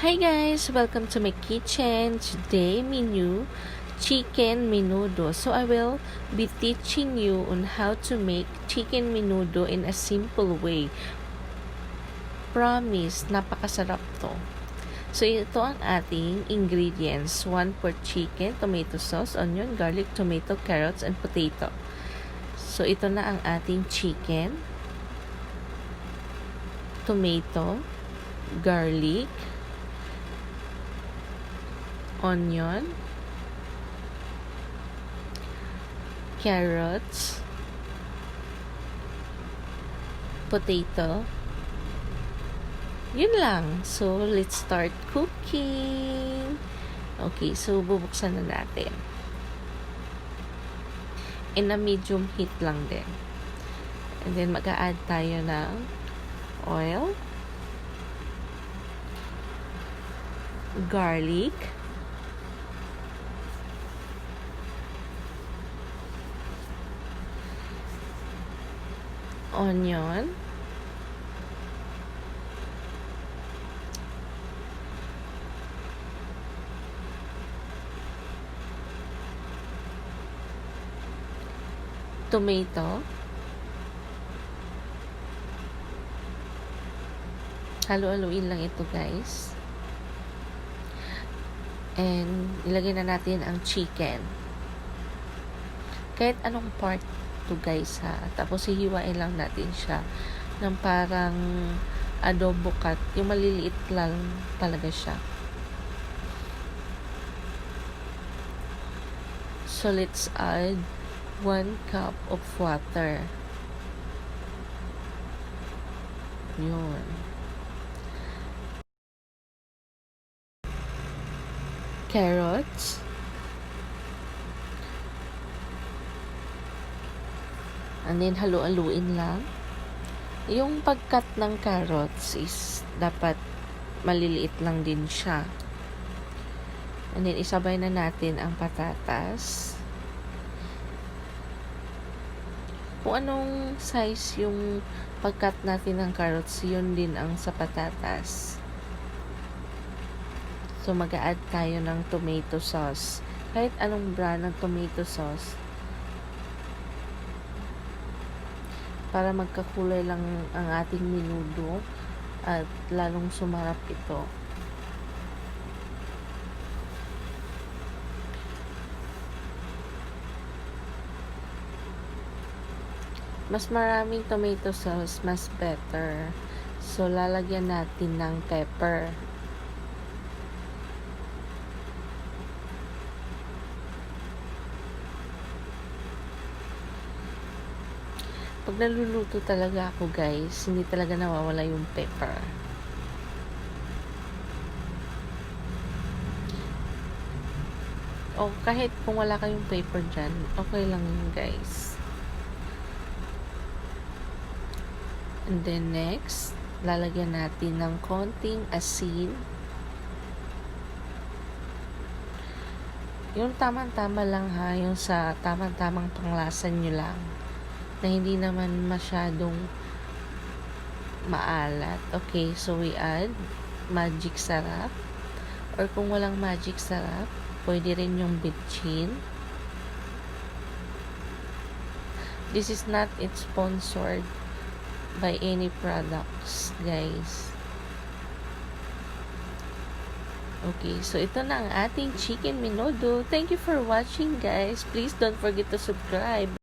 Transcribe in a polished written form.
Hi guys! Welcome to my kitchen. Today menu, chicken menudo. So I will be teaching you on how to make chicken menudo in a simple way. Promise, napakasarap to. So ito ang ating ingredients. 1 for chicken, tomato sauce, onion, garlic, tomato, carrots, and potato. So ito na ang ating chicken, tomato, garlic, onion, carrots, potato. Yun lang. So, let's start cooking. Okay, so bubuksan na natin. In a medium heat lang din. And then, mag-a-add tayo ng oil, garlic, onion, tomato, halu-haluin lang ito guys, and ilagay na natin ang chicken, kahit anong part to guys ha, tapos hihiwain lang natin siya ng parang adobo cut, yung maliliit lang talaga siya. So let's add 1 cup of water. Yun. Carrots. And then, halu-haluin lang. Yung pagkat ng carrots is dapat maliliit lang din siya. And then, isabay na natin ang patatas. Kung anong size yung pagkat natin ng carrots, yun din ang sa patatas. So, mag-a-add tayo ng tomato sauce. Kahit anong brand ng tomato sauce. Para magkakulay lang ang ating menudo at lalong sumarap ito. Mas maraming tomato sauce, mas better. So, lalagyan natin ng pepper. Pag naluluto talaga ako guys, hindi talaga nawawala yung pepper. O kahit kung wala kayong pepper dyan, okay lang yun guys. And then next, lalagyan natin ng konting asin. Yung tamang-tama lang ha, yung sa tamang-tamang panglasa nyo lang. Na hindi naman masyadong maalat. Okay, so we add magic sarap. Or kung walang magic sarap, pwede rin yung vetsin. This is not sponsored by any products, guys. Okay, so ito na ang ating chicken menudo. Thank you for watching, guys. Please don't forget to subscribe.